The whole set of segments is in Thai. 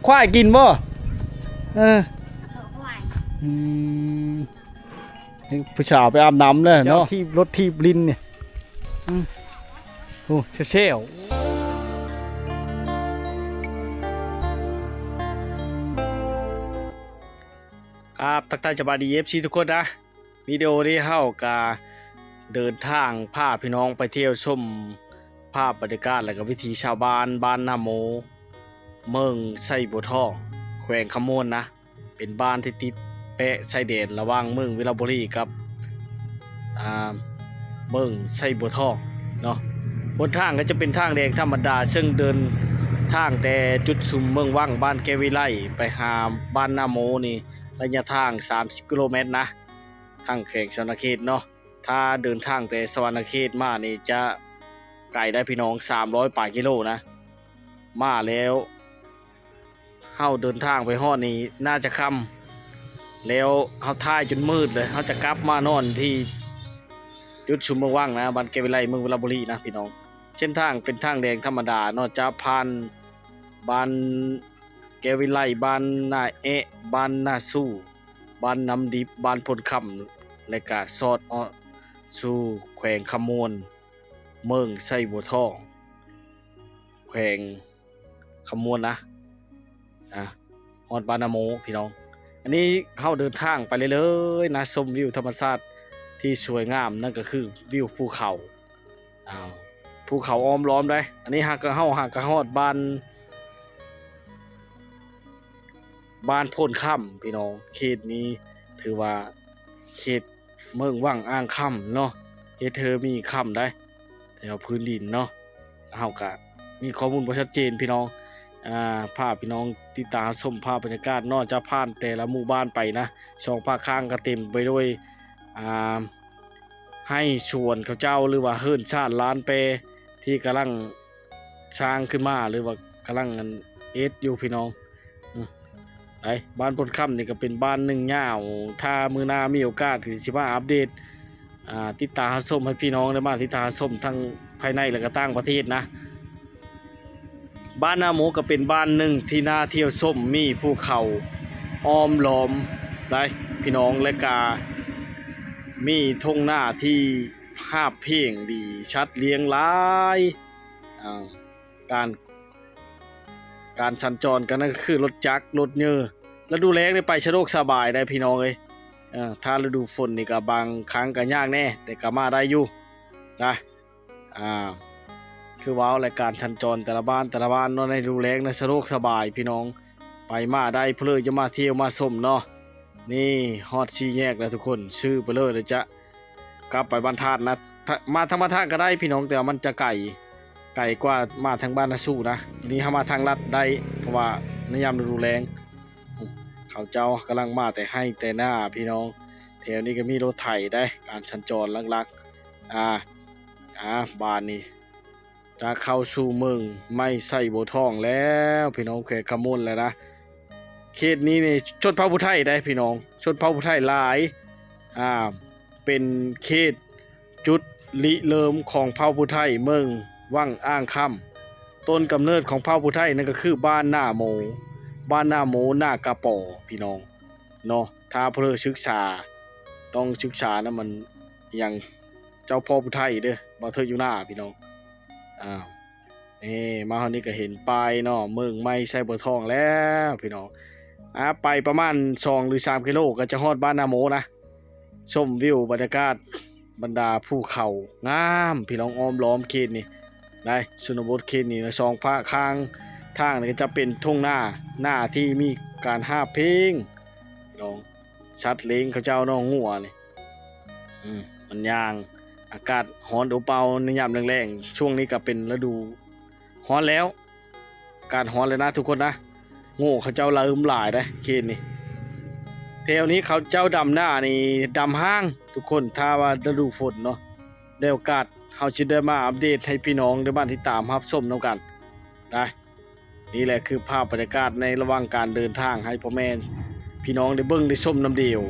ควายกินบ่เอออืมนี่ผู้สาวไปอาบน้ำเลยเนาะที่รถที่ลินเนี่ยโอ้เชี่ยวครับทักทายสวัสดีFCทุกคนนะวิดีโอนี้เฮากาเดินทางพาพี่น้องไปเที่ยวชมภาพบรรยากาศและก็วิถีชาวบ้านบ้านนาโมเมืองไส้บัวทองแขวงขมวนนะเป็นบ้านที่ติดแปะชายแดนระหว่างเมืองวิลาบุรีกับเมืองไส้บัวทองเนาะบนทางก็จะเป็นทางแดงธรรมดาซึ่งเดินทางแต่จุดซุมเมืองว่างบ้านแกวิไลไปหาบ้านนาโมนี่ระยะทาง30กิโลเมตรนะทางแขวงสวรรณเขตเนาะถ้าเดินทางแต่สวรรณเขตมานี่จะไกลได้พี่น้อง300 กิโลนะมาแล้วเฮาเดินทางไปฮอดนี่น่าจะค่ำแล้วเฮาท่ายจนมืดเลยเฮาจะกลับมานอนที่จุดชุมเมืองว่างนะบ้านแกวิไลเมืองวิลาบุรีนะพี่น้องเส้นทางเป็นทางแดงธรรมดานอกจากผ่านบ้านแกวิไลบ้านนาเอะบ้านนาสู้บ้านน้ำดิบบ้านพลคำและก็ซอดอสู่แขวงขมวนเมืองไส้บัวทองแขวงขมวนนะฮอดบ้านนาโมพี่น้องอันนี้เข้าเดินทางไปเลยๆนะชมวิวธรรมชาติที่สวยงามนั่นก็คือวิวภูเขาภูเขาอ้อมล้อมได้อันนี้หากกระฮอดบ้านโพนค่ำพี่น้องเขตนี้ถือว่าเขตเมืองว่างอ่างค่ำเนาะเฮ็ดเธอมีค่ำได้แถวพื้นดินเนาะเฮาก็มีข้อมูลบ่ชัดเจนพี่น้องภาพพี่น้องติดตามชมภาพบรรยากาศนอกจากผ่านแต่ละหมู่บ้านไปนะช่องภาคข้างก็เต็มไปด้วยให้ชวนเขาเจ้าหรือว่าเฮิรนชาติล้านเปที่กำลังสร้างขึ้นมาหรือว่ากำลังอยู่พี่น้องไอ้บ้านพลค่ำนี่ก็เป็นบ้านหนึ่งยาวถ้ามือหน้ามีโอกาสที่จะมาอัปเดตติดตามชมให้พี่น้องได้มาติดตามชมทั้งภายในและก็ต่างประเทศนะบ้านนาโมก็เป็นบ้านหนึ่งที่น่าเที่ยวชมมีภูเขาอ้อมล้อมได้พี่น้องและกามีทุ่งหน้าที่ภาพเพ่งดีชัดเรียงรายการสัญจรกันนั่นก็คือรถจักรรถเยอะแล้วดูแลงได้ไปสะดวกสบายได้พี่น้องเลยถ้าฤดูฝนนี่ก็บางครั้งก็ยากแน่แต่ก็มาได้อยู่นะคือว้าวรายการสัญจรแต่ละบ้านเนาะในดูแลงในสะดวกสบายพี่น้องไปมาได้เพลิดจะมาเที่ยวมาชมเนาะนี่ฮอด4 แยกแล้วทุกคนชื่อไปเลยเดี๋ยวจะกลับไปบ้านธาตุนะมาทางบ้านธาตุก็ได้พี่น้องแต่มันจะไกลกว่ามาทางบ้านนาสู้นะนี่ถ้ามาทางลัดได้เพราะว่าในยามฤดูแล้งเขาเจ้ากำลังมาแต่ให้แต่หน้าพี่น้องแถวนี้ก็มีรถไถได้การสัญจรลักๆบ้านนี้จะเข้าสู่เมืองไม่ใส่บัวทองแล้วพี่น้องแขวงขมวนแล้วนะเขตนี้นี่ชนเผ่าผู้ไทยได้พี่น้องชนเผ่าผู้ไทยหลายเป็นเขตจุดริเริ่มของเผ่าผู้ไทยเมืองว่างอ่างค่ำต้นกำเนิดของเผ่าผู้ไทยนั่นก็คือบ้านนาโมหน้ากระป๋อพี่น้องเนาะถ้าเพื่อศึกษาต้องศึกษานะมันอย่างเจ้าพ่อผู้ไทยเด้อบ่เทิดอยู่หน้าพี่น้องนี่มาคราวนี้ก็เห็นป้ายเนาะเมืองไม่ใส่บัวทองแล้วพี่น้องไปประมาณ2 หรือ 3 กิโลก็จะฮอดบ้านนาโมนะชมวิวบรรยากาศบรรดาภูเขางามพี่น้องอ้อมล้อมเขตนี่ได้ชนบทเขตนี่นะ2 ภาคข้างทางนี่ก็จะเป็นทุ่งหน้าที่มีการหาเพลงพี่น้องชัดเลงเขาเจ้าน้องงัวนี่มันย่างอากาศร้อนอบอ้าวในยามแรงๆช่วงนี้ก็เป็นฤดูร้อนแล้วอากาศร้อนเลยนะทุกคนนะโง่เขาเจ้าลืมหลายได้เขตนี่แถวนี้เขาเจ้าดำหน้านี่ดำห้างทุกคนถ้าว่าฤดูฝนเนาะได้โอกาสเฮาสิได้มาอัปเดตให้พี่น้องในบ้านที่ตามรับชมนำกันได้นี่แหละคือภาพบรรยากาศในระหว่างการเดินทางให้พ่อแม่พี่น้องได้เบิ่งได้ชมนำเดียว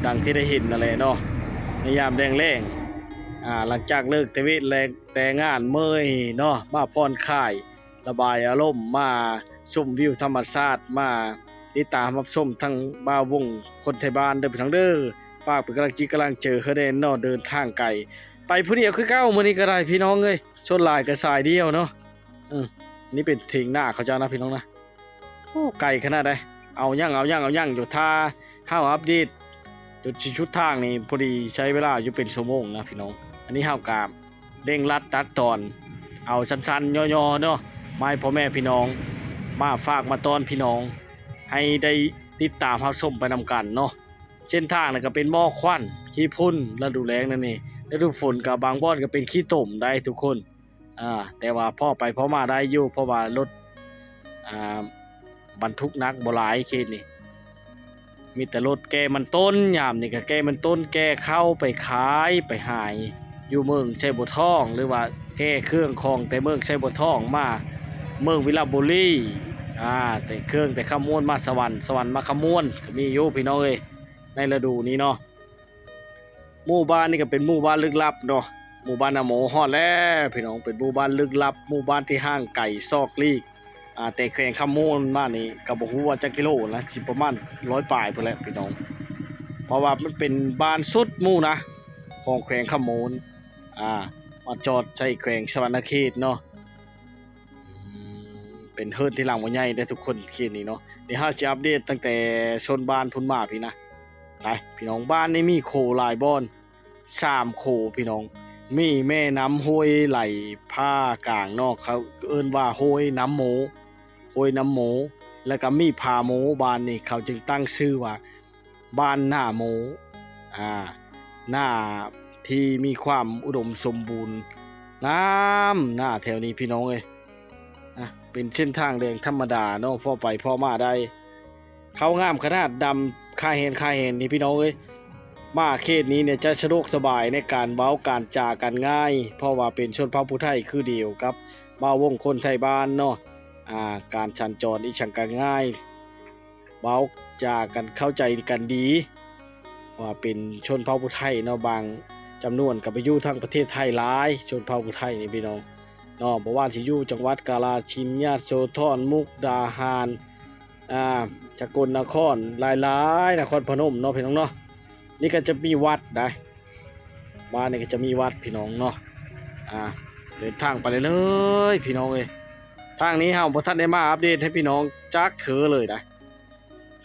ดังที่ได้เห็นนั่นแหละเนาะในยามแรงหลังจากเลิกแต่งานเมื่อยเนาะมาผ่อนคลายระบายอารมณ์มา ชมวิวธรรมชาติมาติดตามรับชมทั้งบ่าววงคนไทยบ้านเด้อพี่น้องเด้อฝากเป็นกำลังกำลังเจอเขาได้เนาะเดินทางไกลไปผู้เดียวคือเก้ามื้อนี้ก็ได้พี่น้องเอ้ยชนหลายก็สายเดียวเนาะนี่เป็นเถียงหน้าเขาเจ้านะพี่น้องนะโอ้ไกลขนาดใดเอายั่งอยู่ท่าห้าวอัปเดตจุดชุดทางนี่พอดีใช้เวลาอยู่เป็นชั่วโมงนะพี่น้องอันนี้ห้าวกามเร่งรัดตัดตอนเอาสั้นๆย่อๆเนาะมาให้พ่อแม่พี่น้องมาฝากมาตอนพี่น้องให้ได้ติดตามรับชมไปนำกันเนาะเส้นทางน่ะก็เป็นหม้อควันขี้พุ่นฤดูแล้งนั่นนี่ฤดูฝนกับบางบ่อนก็เป็นขี้ต่มได้ทุกคนแต่ว่าพ่อไปพ่อมาได้อยู่เพราะว่ารถบรรทุกนักบ่หลายเขตนี่มีแต่รถแกมันต้นยามนี่ก็แกมันต้นแกเข้าไปขายไปหายอยู่เมืองชัยบัวทองหรือว่าแกเครื่องของแต่เมืองชัยบัวทองมาเมืองวิลาบุรีแต่เครื่องแต่ขมวนมาสวรรค์มาขมวนก็มีอยู่พี่น้องเอ้ยในฤดูนี้เนาะหมู่บ้านนี่ก็เป็นหมู่บ้านลึกลับเนาะหมู่บ้านนาโมฮอดแล้วพี่น้องเป็นหมู่บ้านลึกลับหมู่บ้านที่ห่างไกลซอกลีกแต่แขวงขมวนมานี่ก็บ่ฮู้ว่าจักกิโลนะสิประมาณ100ปลายพุ่นแหละพี่น้องเพราะว่ามันเป็นบ้านสุดหมู่นะของแขวงขมวนมาจอดใช้แขวงสวรรณเขตเนาะเป็นเฮิร์นที่หลังบ่ใหญ่ได้ทุกคนเขตนี้เนาะเดี๋ยวเฮาสิอัปเดตตั้งแต่ชนบ้านพุ่นมาพี่นะไปพี่น้องบ้านนี่มีโคหลายบ่อน3โคพี่น้องมีแม่น้ำห้วยไหลผ้ากลางนอกเขาเอิ้นว่าห้วยน้ำโมแล้วก็มีผาโมบ้านนี่เขาจึงตั้งชื่อว่าบ้านหน้าโมหน้าที่มีความอุดมสมบูรณ์งามหน้าแถวนี้พี่น้องเอ้ยเป็นเส้นทางแดงธรรมดาเนาะพอไปพอมาได้เขางามขนาดดำค่าเห็นนี่พี่น้องเอ้ยมาเขตนี้เนี่ยจะสะดวกสบายในการเว้าการจากันง่ายเพราะว่าเป็นชนเผ่าผู้ไทยคือเดียวกับบ่าววงคนไทยบ้านเนาะการสัญจรอีช่างกันง่ายเว้าจากันเข้าใจกันดีว่าเป็นชนเผ่าผู้ไทยเนาะบางจำนวนก็ไปอยู่ทั้งประเทศไทยหลายชนเผ่าผู้ไทยนี่พี่น้องเนาะบ่ว่าสิอยู่จังหวัดกาฬสินธุ์ยโสธรมุกดาหารสกลนครหลายๆนครพนมเนาะพี่น้องเนาะนี่ก็จะมีวัดได้บ้านนี่ก็จะมีวัดพี่น้องเนาะเดินทางไปเลยพี่น้องเอ้ยทางนี้เฮาบ่ทันได้มาอัปเดตให้พี่น้องจักเถอเลยได้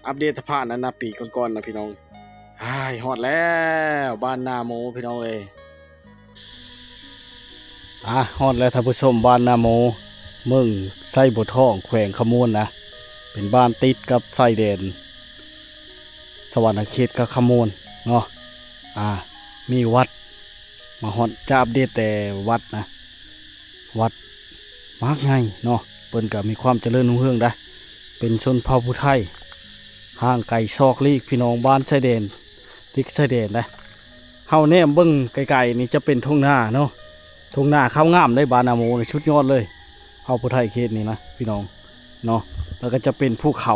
อัปเดตผ่านนั้นนะปีก่อนๆนะพี่น้องฮอดแล้วบ้านนาโมพี่น้องเอ้ยฮอดแล้วท่านผู้ชมบ้านนาโมเมืองไส้บัวทองแขวงขมวนนะเป็นบ้านติดกับไส้แดนสวรรณเขตกับขมวนเนาะมีวัดมาฮอดจะอัปเดตแต่วัดนะวัดมากไงเนาะเปิ้นก็มีความเจริญรุ่งเรืองได้เป็นชนเผ่าผู้ไทยห่างไกลซอกลีกพี่น้องบ้านชายแดนติดชายแดนได้เฮาแนมเบิ่งไกลๆนี่จะเป็นทุ่งนาเนาะทุ่งนาข้าวงามได้บานาโมในชุดยอดเลยเผ่าผู้ไทยเขตนี้นะพี่น้องเนาะแล้วก็จะเป็นภูเขา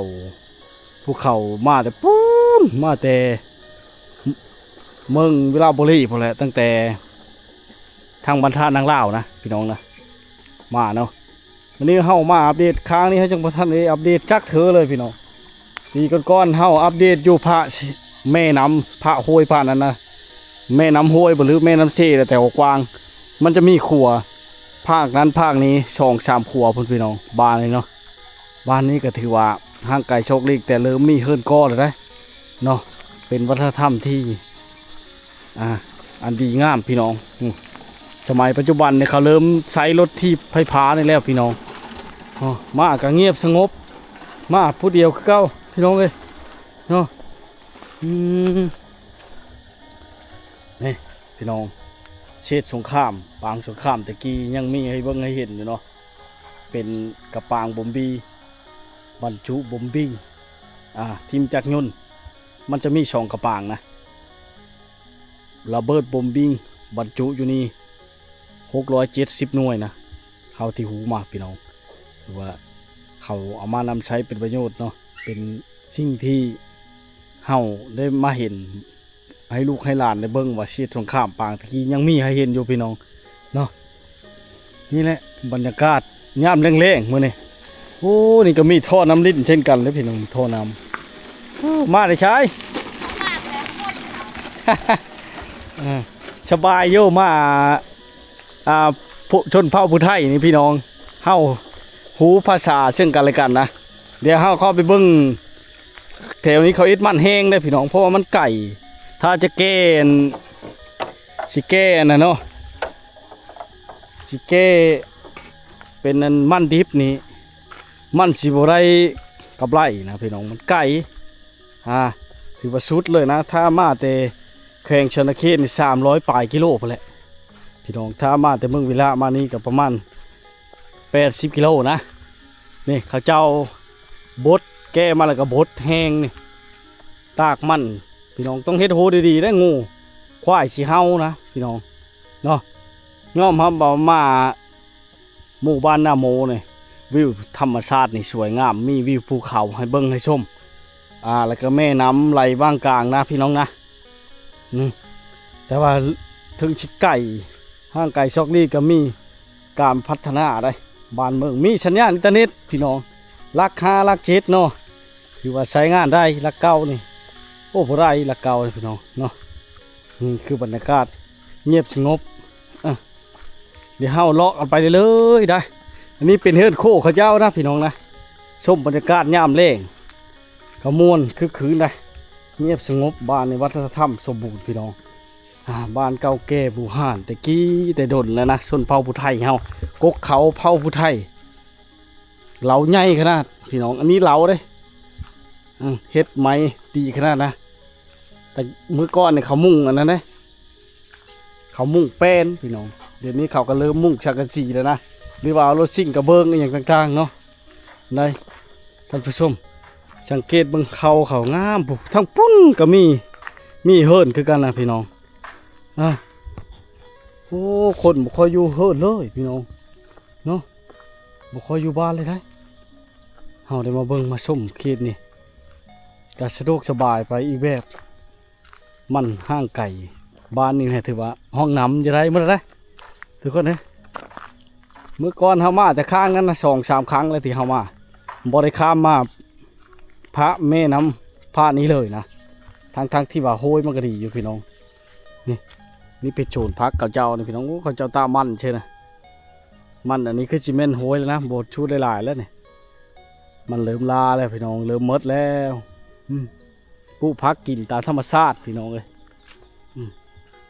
มาแต่ปูนมาแต่เมืองวิลาบุรีพอแหละตั้งแต่ทางบรรทัดนางลาวนะพี่น้องนะมาเนาะวันนี้เฮามาอัปเดตครั้งนี้เฮาจังบ่ทันได้อัปเดตจักเถอเลยพี่น้องปีก่อนๆเฮาอัปเดตอยู่พระแม่น้ำพระห้วยพระนั้นนะแม่น้ำห้วยหรือแม่น้ำเชแต่กว้างมันจะมีขัวภาคนั้นภาคนี้2-3ขัวพี่น้องบ้านเลยเนาะบ้านนี้ก็ถือว่าห่างไกลโชคลีกแต่เริ่มมีเฮิรนก้อแล้วได้เนาะเป็นวัฒนธรรมที่อันดีงามพี่น้องสมัยปัจจุบันเนี่ยเขาเริ่มใช้รถที่ไฟฟ้านี่แล้วพี่น้องมาก็เงียบสงบมาผู้เดียวคือเก้าพี่น้องเลยเนาะนี่พี่น้องเชษสงครามปางสงครามตะกี้ยังมีให้เบิ่งให้เห็นอยู่เนาะเป็นกระปางบอมบี้บรรจุบอมบี้ทีมจักรยนต์มันจะมี2กระปางนะระเบิดบอมบิ้งบรรจุอยู่นี่670หน่วยนะเฮาที่หูมาพี่น้องหรือว่าเขาเอามานำใช้เป็นประโยชน์เนาะเป็นสิ่งที่เฮาได้มาเห็นให้ลูกให้หลานได้เบิ่งว่าชีวิตสงครามปางตะกี้ยังมีให้เห็นอยู่พี่น้องเนาะนี่แหละบรรยากาศยามแรงๆมื้อนี้ โอ้นี่ก็มีท่อน้ำลิ้นเช่นกันเลยพี่น้องท่อน้ำโอ้มาเลยชาย สบายโยมาผู้ชนเผ่าผู้ไทยนี่พี่น้องเฮาหูภาษาซึ่งกันและกันนะเดี๋ยวเฮาเข้าไปเบิ่งแถวนี้เขาอิดมันแห้งได้พี่น้องเพราะว่ามันไก่ถ้าจะแก้สิแก้นะเนาะสิแก้เป็นอันมันดิบนี่มันสิบ่ได้กับไรนะพี่น้องมันไก่ถือว่าสุดเลยนะถ้ามาแต่แข่งชนเขตนี่300ปลายกิโลพอแหละพี่น้องถ้ามาแต่เมืองวิลามานี่ก็ประมาณ80กิโลนะนี่เขาเจ้าบดแก้มาแล้วก็บดแห้งนี่ตากมันพี่น้องต้องเฮ็ดโหดีๆได้งูควายสิเฮานะพี่น้องเนาะง้อมครับบอกมาหมู่บ้านนาโมนี่วิวธรรมชาตินี่สวยงามมีวิวภูเขาให้เบิ่งให้ชมแล้วก็แม่น้ำไหลว่างกลางนะพี่น้องนะแต่ว่าถึงชิไก่ห้างไก่ซอกนี่ก็มีการพัฒนาได้บ้านเมืองมีสัญญาณอินเทอร์เน็ตพี่น้องรัก5รัก7เนาะคือว่าใช้งานได้รักเก่านี่โอ้บ่ได้รักเก่าเลยพี่น้องเนาะนี่คือบรรยากาศเงียบสงบเดี๋ยวเฮาเลาะกันไปเลยได้อันนี้เป็นเฮือนโคเขาเจ้านะพี่น้องนะชมบรรยากาศยามแล้งขมวนคึกคืนได้เงียบสงบบ้านในวัฒนธรรมสมบูรณ์พี่น้องบ้านเก่าแก่บูหานแต่กี้แต่ดนแล้วนะชนเผ่าผู้ไทยเฮากกเขาเผ่าผู้ไทยเหลาใหญ่ขนาดพี่น้องอันนี้เหลาเลยเฮ็ดไม้ดีขนาดนะแต่เมื่อก่อนเนี่ยเขามุ่งอันนั้นนะเขามุ่งแป้นพี่น้องเดี๋ยวนี้เขาก็เริ่มมุ่งชักกะสีแล้วนะหรือว่าเอารถซิ่งกระเบื้องอย่างต่างๆเนาะได้ท่านผู้ชมสังเกตเบิ่งเขางามปุ๊ทั้งปุ้นก็มีเฮิร์นคือกันนะพี่น้องโอ้คนบ่ค่อยอยู่เฮิร์นเลยพี่น้องเนาะบ่ค่อยอยู่บ้านเลยได้เฮาได้มาเบิ่งมาชมเขตนี่ก็สะดวกสบายไปอีกแบบมันห้างไก่บ้านนี่แหละถือว่าห้องน้ำจะได้เมื่อไรทุกคนเนี่ยเมื่อก่อนเฮามาแต่ข้างนั้นนะ2-3 ครั้งเลยที่เฮามาบ่ได้ข้ามมาพระแม่น้ำพระนี้เลยนะทั้งที่ว่าโหยมันก็ดีอยู่พี่น้องนี่เป็นโจรพักเขาเจ้านี่พี่น้องเขาเจ้าตามันใช่นะมันอันนี้คือจิเมนโหยแล้วนะโบดชูดหลายๆแล้วเนี่ยมันเริ่มลาแล้วพี่น้องเริ่มมดแล้วผู้พักกินตามธรรมชาติพี่น้องเลย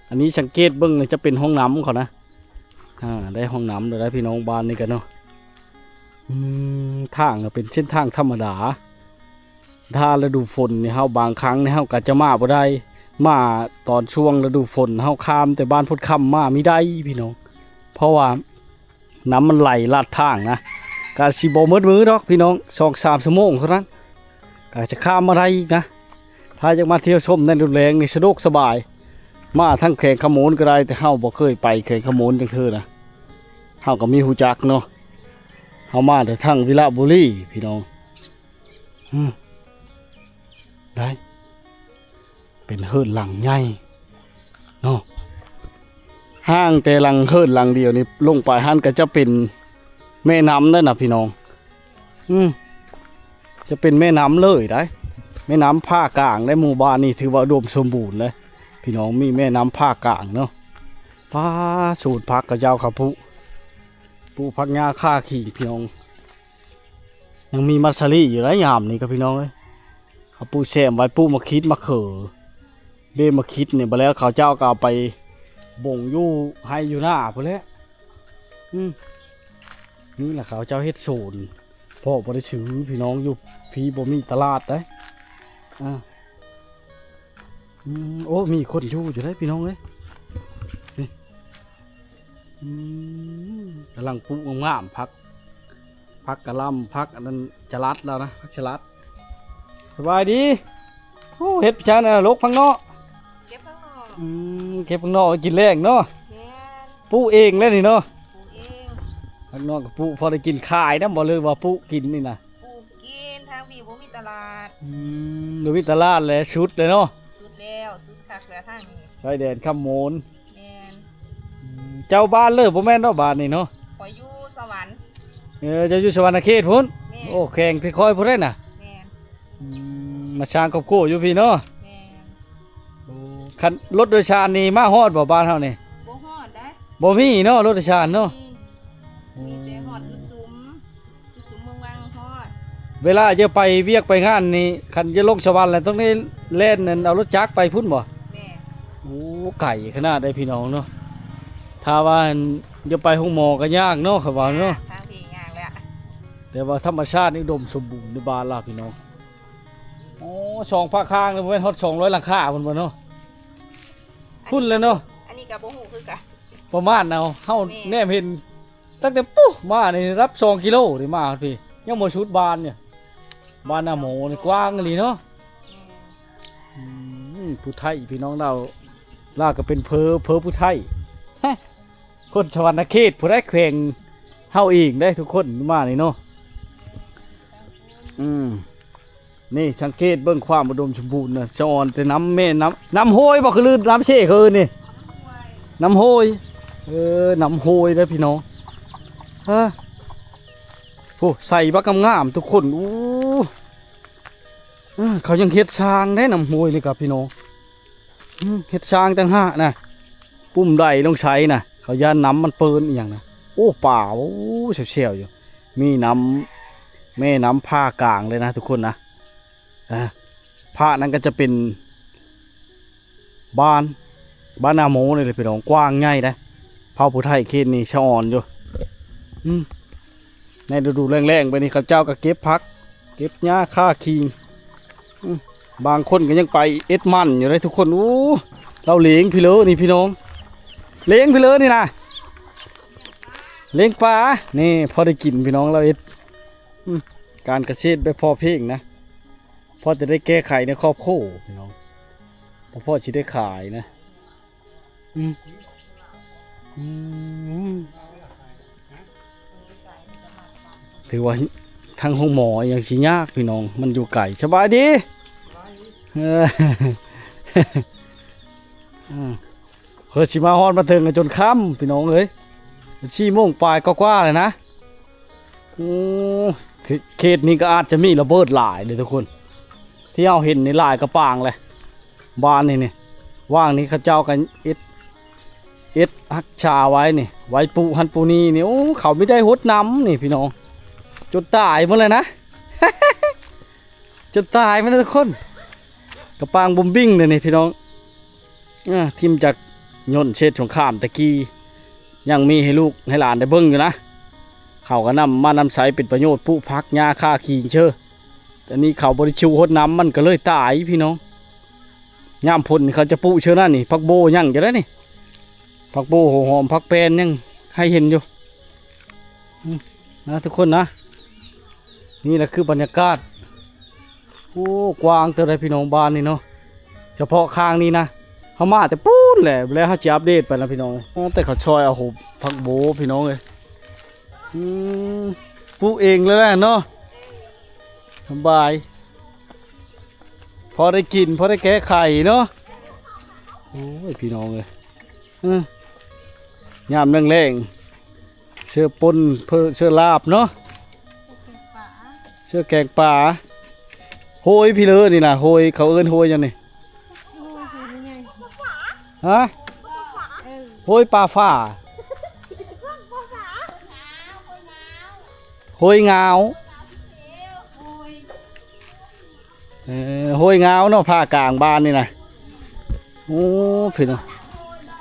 อันนี้สังเกตเบิ้งเลยจะเป็นห้องน้ำเขานะได้ห้องน้ำเลยได้พี่น้องบ้านนี่กันเนาะทางเป็นเส้นทางธรรมดาถ้าฤดูฝนเนี่ยเฮาบางครั้งเนี่ยเฮาก็จะมาบ่ได้มาตอนช่วงฤดูฝนเฮาข้ามแต่บ้านพุทธคำมาไม่ได้พี่น้องเพราะว่าน้ำมันไหลลาดทางนะกาสิบ่มืดมือดอกพี่น้อง2-3 ชั่วโมงเท่านั้นก็จะข้ามมาได้อีกนะถ้าจะมาเที่ยวชมในฤดูแล้งนี่สะดวกสบายมาทั้งแข่งขโมนก็ได้แต่เฮาบ่เคยไปแข่งขโมนจังเธอนะเฮาก็มีหูจักเนาะเฮามาแต่ทั้งวิระบุรีพี่น้องได้เป็นเฮิร์นหลังใหญ่เนาะห้างแต่หลังเฮิร์นหลังเดียวนี่ลงไปห้างก็จะเป็นแม่น้ำนั่นนะพี่น้องจะเป็นแม่น้ำเลยได้แม่น้ำภาคกลางในหมู่บ้านนี่ถือว่าอุดมสมบูรณ์เลยพี่น้องมีแม่น้ำภาคกลางเนาะป้าสูตรพักกระเจ้าครับผู้พักงาค่าขี่พี่น้องยังมีมัสลีอยู่ไรยามนี่ครับพี่น้องเลยเขาปูแซมไว้ปูมาคิดมาเขอเบ้มาคิดเนี่ยไปแล้วเขาเจ้าก็เอาไปบ่งยู่ให้อยู่หน้าไปแล้วนี่แหละเขาเจ้าเฮ็ดโซนพ่อบริชื่อพี่น้องอยู่พี่บ่มีตลาดได้โอ้มีคนอยู่ได้พี่น้องเลยกำลังปลูกงามพักกระลำพักอันนั้นจะรัดแล้วนะพักจะรัดสบายดีโอ้เฮ็ดพิชาเนี่ยลกพังเนาะเก็บพังเนาะเก็บพังเนาะกินแรงเนาะปลูกเองเลยนี่เนาะพังเนาะกับปลูกพอได้กินขายนะบอกเลยว่าปลูกกินนี่นะปลูกกินทางวีบ่มีตลาดดูมีตลาดเลยชุดเลยเนาะชุดแล้วชุดคักแล้วทางนี้ชายแดนขโมนแม่นเจ้าบ้านเลยบ่แม่นเนาะบ้านนี่เนาะขออยู่สวรรค์เจ้าอยู่สวรรณเขตพุ่นแม่ น โอ้แข่งที่คอยผู้ได้น่ะ แม่น มาช้างกับคู่อยู่พี่เนาะ แม่น คันรถโดยสารนี่มาฮอดบ่บ้านเฮานี่ บ่ฮอดได้ บ่มีเนาะรถโดยสารเนาะ มีแต่ฮอดซุ้มเมืองวังฮอด เวลาจะไปเวียกไปงานนี่คันจะลงสวรรค์แล้วต้องได้แล่นนั่นเอารถจักรไปพุ่นบ่ แม่น โอ้ไก่ขนาดได้พี่น้องเนาะถ้าว่าจะไปห้องหมอก็ยากเนาะครับว่าเนาะ ทางพี่ย่างแล้ว แต่ว่าธรรมชาตินี่อุดมสมบูรณ์ในบ้านเราพี่น้องโอ้ช่องภาคข้างนี่บ่แม่นฮอด200หลังคาพุ่นบ่เนาะพุ่นเลยเนาะ อันนี้ก็บ่ฮู้คือกัน ประมาณเอาเฮา แม่ แนมเห็นตั้งแต่ปุ๊บมานี่รับ2กิโลนี่มาพี่ยังบ่ชุดบานเนี่ยบ้านนาโมนี่กว้างอีหลีเนาะผู้ไทยพี่น้องเราลาวก็เป็นเพอผู้ไทยฮะคนสวรรณเขตผู้ได้แข่งเฮาเองได้ทุกคนมานี่เนาะนี่สังเกตเบิ่งความอุดมสมบูรณ์น่ะสะออนแต่น้ำแม่น้ำห้วยบ่คือลื่นน้ำเช่คือนี่น้ำห้วยน้ำห้วยเด้อพี่น้องโอ้ใส่บักงามๆทุกคนอู้เขายังเฮ็ดช้างได้น้ำห้วยนี่ครับพี่น้องเฮ็ดช้างต่างหากนะปุ่มใดต้องใช้นะเขาย่านน้ำมันเปิ้นอหย่างนะโอ้ป่าโอ้เฉียวๆอยู่มีน้ำแม่น้ำผ้ากลางเลยนะทุกคนนะผ้านั้นก็จะเป็นบ้านนาโมเลยพี่น้องกว้างใหญ่นะเผ่าผู้ไทยเขตนี่ชะอ่อนอยู่ในฤดูแรงๆไปนี่เขาเจ้าก็เก็บพักเก็บหญ้าค่าคิงบางคนก็ยังไปเอ็ดมันอยู่เลยทุกคนอู้เราเลี้ยงพี่เลอนี่พี่น้องเลี้ยงพี่เลอนี่นะเลี้ยงปลานี่พอได้กินพี่น้องเราเอ็ดการเกษตรแบบพอเพียงนะพอจะได้แก้ไขในครอบครัวพี่น้องพ่อจะได้ขายนะถือว่าทางห้องหมออย่างสิยากพี่น้องมันอยู่ไกลสบายดีเฮ้ยชิมาฮอนมาถึงกันจนค่ำพี่น้องเลย4 โมงปลายก็กว่าเลยนะเขตนี้ก็อาจจะมีระเบิดหลายเลยทุกคนที่เอาเห็นในหลายกระปางเลยบ้านนี่ว่างนี้ข้าเจ้ากันเอ็ดฮักชาไว้นี่ไว้ปูฮันปูนีนี่โอ้เขาไม่ได้หดน้ำนี่พี่น้องจนตายหมดเลยนะ จนตายหมดเลยทุกคนกระปางบุมบิ้งเลยนี่พี่น้องทิมจากย่นเช็ดสงครามตะกี้ยังมีให้ลูกให้หลานได้เบิ้งอยู่นะเขาก็นำใช้เป็นประโยชน์ผู้พักหญ้าค่าขีงเชื่อแต่นี่เขาบริชูหดน้ำมันก็เลยตายพี่น้องย่ามพลเขาจะปูเชื่อนั่นนี่พักโบยังจะได้นี่พักโบหอมพักแปนยังให้เห็นอยู่นะทุกคนนะนี่แหละคือบรรยากาศโอ้กว้างเท่าไรพี่น้องบ้านนี่เนาะเฉพาะข้างนี้นะเขามาแต่ปูนแหละแล้วเขาจะอัปเดตไปแล้วพี่น้องแต่เขาชอยเอาพักโบพี่น้องเลยปลูกเองเลยเนาะสบายพอได้กินพอได้แก้ไข่เนาะโอ้ยพี่น้องเลยยามแรงๆเชื่อปนเพื่อเชื่อลาบเนาะเชื่อแกงป่าโหยพี่เลอนี่นะโหยเขาเอิ้นโหยยังนี่ฮะโหยปลาฝ่าโหยงาวโหยงาวเนาะผ้ากลางบ้านนี่นะโอ้พี่น้อง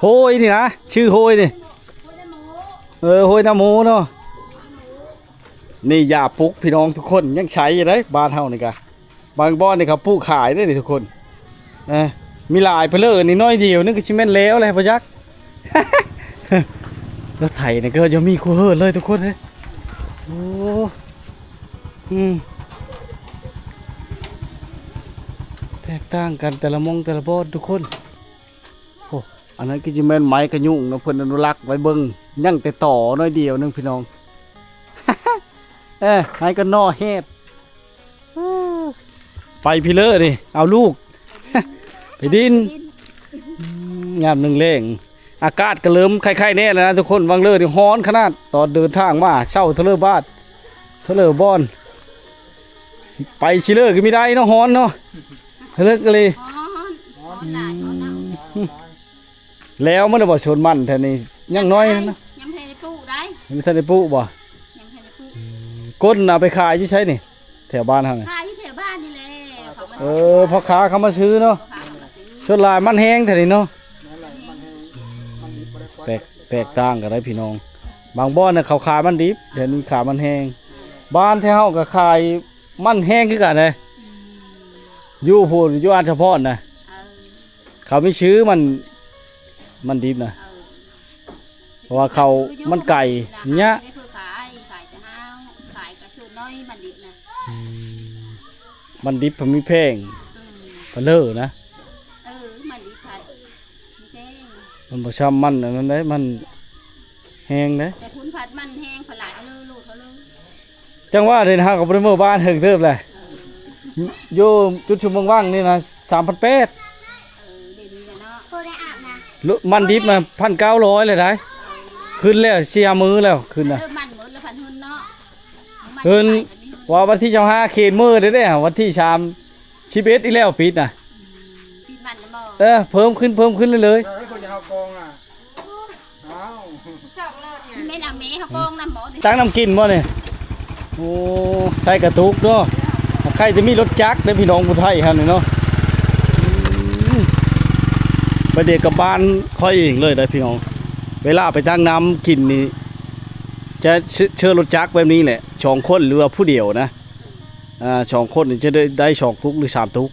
โหยนี่นะชื่อโหยนี่โหยน้ำหมูเนาะนี่ยาปลุกพี่น้องทุกคนยังใช้อยู่เลยบ้านเฮานี่กะบางบ้านนี่เขาปลูกขายได้เลยทุกคนมีหลายไปเลยนี่น้อยเดียวนึกว่าชิเมนแล้วเลยพะยัก แล้วไถนี่ก็ยังมีคู่เฮิร์เลยทุกคนเลยโอ้แตกต่างกันแต่ละมองแต่ละบอดทุกคนโอ้อันนั้นก็จะแม่นไม้กระยุ่งนะเพิ่นอนุรักษ์ไว้เบิ่งยังแต่ต่อน้อยเดียวนึงพี่น้อง ให้กันนอเฮ็ดไปพี่เลอนี่เอาลูก ไปดินงามหนึ่งเล่งอากาศก็เริ่มไข่ๆแน่แล้วนะทุกคนวังเลอนี่ฮ้อนขนาดตอนเดินทางมาเช่าทะเลบ้านทะเลบอน ไปชิเลอร์ก็ไม่ได้เนาะฮ้อนเนาะเลิกเลย ฮ้อนหลายฮ้อนหนาว แล้วมันบ่ชนมันแท้นี่ยังน้อยนะ ยังไม่ได้ปลูกได้ มีทันได้ปลูกบ่ ยังไม่ได้ปลูก ก้นเอาไปขายอยู่ใช่นี่แถวบ้านเฮานี่ ขายที่แถวบ้านนี่แหละเขามา พ่อค้าเขามาซื้อเนาะ เขามาซื้อ ชนลายมันแห้งแท้นี่เนาะแตกต่างกันได้พี่น้องบางบ้านน่ะเขาขายมันดิบเดี๋ยวนี้ขายมันแห้งบ้านแถวเฮาก็ขายมันแห้งคือกันเลยอยู่พูนอยู่อันเฉพาะน่ะ เขาไม่ซื้อมันดิบนะ เพราะว่าเขามันไก่เนี้ย ขายจะห้าวขายกระชุนน้อยมันดิบนะ มันดิบผมมีแพงปลาเลอนะ มันดิบผัดแห้ง มันบ่ช้ำมันอันนั้นได้มันแห้งเด้ แต่คุณผัดมันแห้งผลาดเอาเลยลูกเขาเลย จังว่าเดินทางกับบ่ได้เมื่อบ้านเฮิงเทิบเลยอยู่จุดชุมว่างๆนี่นะ3,800 เด่นกันเนาะโคได้อาบนะ มันดิบมา1,900เลยได้ขึ้นแล้วเสียมือแล้วขึ้นน่ะ มันหมดแล้วพันหุ่นเนาะ เพิ่นว่าวันที่25เขตมือได้ได้วันที่3 11อีแล้วปิดน่ะ ปิดมันนะบ่ เพิ่มขึ้นเลย ให้คนจะเอากองอ่ะเอา ไม่นำเมย์เขากองนำบ่ ตั้งน้ำกินบ่เนี่ยโอ้ใส่กระตุกเนาะใครจะมีรถจักรเด้อพี่น้องผู้ไทยครับนี่เนาะไปเด็กกับบ้านค่อยเองเลยได้อพี่น้องเวลาไปตั้งน้ำกินนี่จะเชิญรถจักรแบบนี้แหละ2 คนหรือว่าผู้เดียวนะ2 คนนี่จะได้2 ทุกหรือ3 ทุก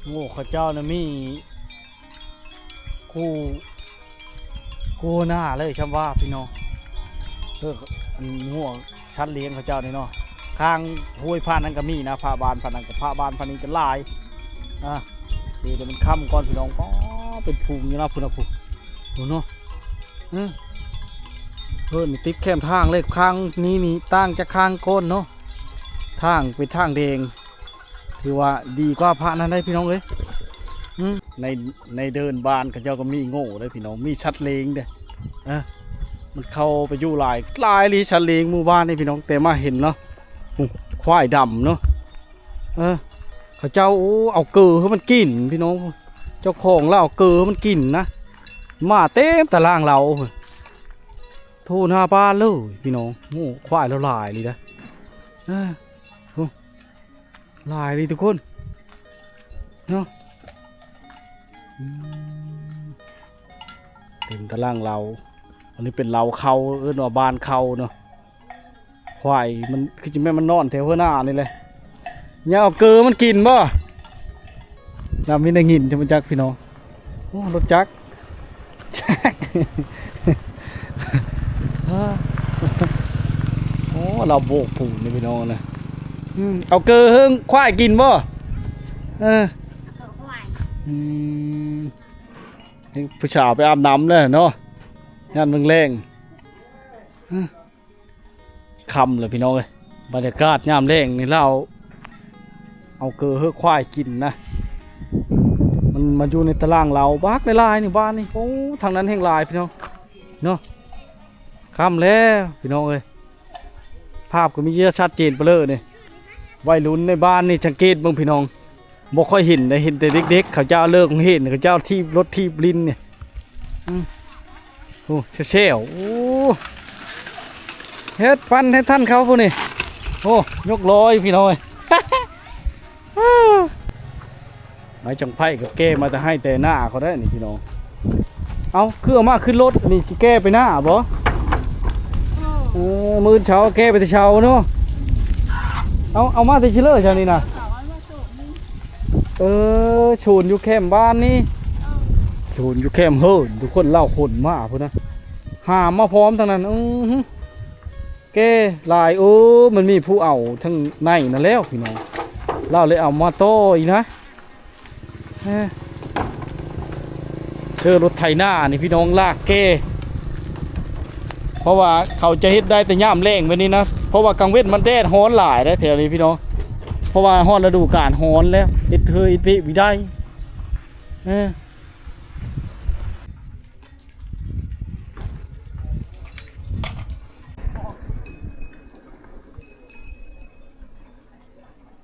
โอ้ข้าเจ้านะมีคู่หน้าเลยช่ำว่าพี่น้องอันหัวชั้นเลี้ยงข้าเจ้านี่เนาะข้างห้วยพานั้นก็มีนะพาบานพานั้นกับพาบานพานี้จะลายดีจะเป็นค่ำก่อนพี่น้องอ๋อเป็นภูมิอยู่นะพุ่นภูมิเนาะนี่ติดแคมทางเลยข้างนี้นี่ตั้งจากข้างโคนเนาะทางเป็นทางแดงคือว่าดีกว่าพระนั้นได้พี่น้องเลยในเดินบานข้าเจ้าก็มีโง่ได้พี่น้องมีชัดเลงเด้มันเข้าไปอยู่หลายลีชัดเลงหมู่บ้านนี่พี่น้องแต่มาเห็นเนาะควายดำเนาะข้าเจ้าเอาเกลือให้มันกินพี่น้องเจ้าของเราเอาเกลือให้มันกินนะมาเต็มตารางเราโทษหน้าบ้านเลยพี่น้องควายเราหลายเลยนะหลายเลยทุกคนเนาะเต็มตารางเราอันนี้เป็นเราเขาว่าบ้านเขาเนาะควายมันคือจะแม่มันนอนแถวหน้านี่เลยเนี่ยเอาเกลือมันกินบ่น้ำมีได้ยินจะมาจักพี่น้องรถจักรเราโบกผูนี่พี่น้องนะเอาเกลือเฮิงควายกินบ่ผู้ชายไปอาบน้ำเลยเนาะงานเมืองแรงคำเลยพี่น้องเลยบรรยากาศยามแรงนี่เราเอาเกลือเฮือกควายกินนะมันมาอยู่ในตารางเราบักลายนี่บ้านนี่โอ้ทางนั้นแห้งลายพี่น้องเนาะคำแล้วพี่น้องเลยภาพก็มีเยอะชัดเจนไปเลยนี่วัยรุ่นในบ้านนี่สังเกตบ้างพี่น้องบ่ค่อยเห็นได้เห็นแต่เด็กๆเขาเจ้าเลิกเห็นเขาเจ้าที่รถที่ลินเนี่ยโอ้เชี่ยวโอ้เฮ็ดฟันให้ท่านเขาพวกนี้โอ้ยกลอยพี่น้อยไม้จังไพ่กับแก้มาแต่ให้แต่หน้าเขาได้นี่พี่น้องเอาคือเอามาขึ้นรถนี่สิแก้ไปหน้าบ่มือเช้าแก้ไปแต่เช้าเนาะเอามาแต่ชิเลอร์เช้านี่นะชูนอยู่แคมบ้านนี่ชูนอยู่แคมเฮิร์นทุกคนเล่าคนมาพุ่นนะหามาพร้อมทั้งนั้นแกลายมันมีผู้เอาทั้งในนั่นแล้วพี่น้องเล่าเลยเอามาโต้อีกนะเชื่อรถไถหน้านี่พี่น้องลากแกเพราะว่าเขาจะเฮ็ดได้แต่ย่ามแรงแบบนี้นะเพราะว่ากลางเวทมันแดดฮ้อนหลายได้แถวนี้พี่น้องเพราะว่าฮ้อนฤดูกาลฮ้อนแล้วเฮ็ดวิได้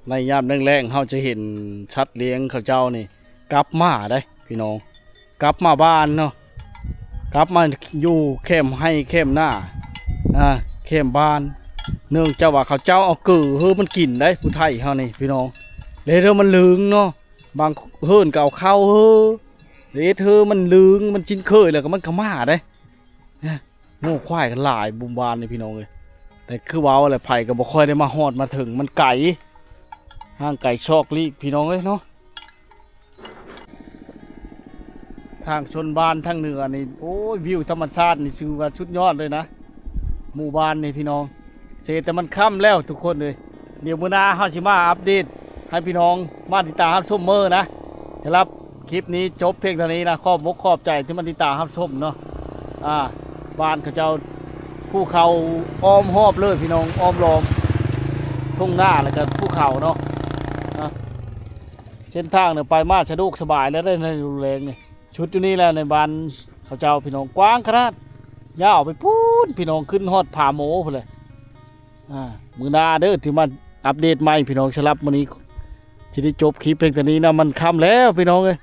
ในยามแรงๆเฮาจะเห็นชัดเลี้ยงเขาเจ้านี่กลับมาได้พี่น้องกลับมาบ้านเนาะกลับมาอยู่เข้มให้เข้มหน้าเข้มบ้านเนื่องจากว่าเขาเจ้าเอาเกือเฮือมันกินได้ผู้ไทยเฮานี่พี่น้องเลยเด้อมันลึงเนาะบางเฮือนก็เอาเข้าเฮือเลยเธอมันลึงมันชินเคยแล้วก็มันก็มาได้โง่ควายกันหลายบุมบานนี่พี่น้องเลยแต่คือว้าวอะไรไผ่ก็บ่ค่อยได้มาฮอดมาถึงมันไก่ห้างไก่ชอกลีกพี่น้องเอ้ยเนาะทางชนบ้านทางเหนือนี่โอ้ยวิวธรรมชาตินี่ชื่อว่าชุดยอดเลยนะหมู่บ้านนี่พี่น้องเสร็จแต่มันค่ำแล้วทุกคนเลยเดี๋ยวมื้อหน้าเฮาสิมาอัปเดตให้พี่น้องมาติดตามรับชมเมื่อนะจะรับคลิปนี้จบเพียงเท่านี้นะขอบมกขอบใจที่มาติดตามรับชมเนาะบ้านเขาเจ้าภูเขาอ้อมหอบเลยพี่น้องอ้อมล้อมทุ่งหน้าแล้วก็ภูเขาเนาะเส้นทางเนี่ยไปมาสะดวกสบายแล้วได้ในรุนแรงนี่ชุดอยู่นี่แหละในบ้านเขาเจ้าพี่น้องกว้างขนาดยาวไปพูนพี่น้องขึ้นฮอดผาโมพุ่นเลยมือหน้าเด้อที่มาอัปเดตใหม่พี่น้องสำหรับมื้อนี้สิได้จบคลิปเพียงเท่านี้นะมันค่ำแล้วพี่น้องเอ้ย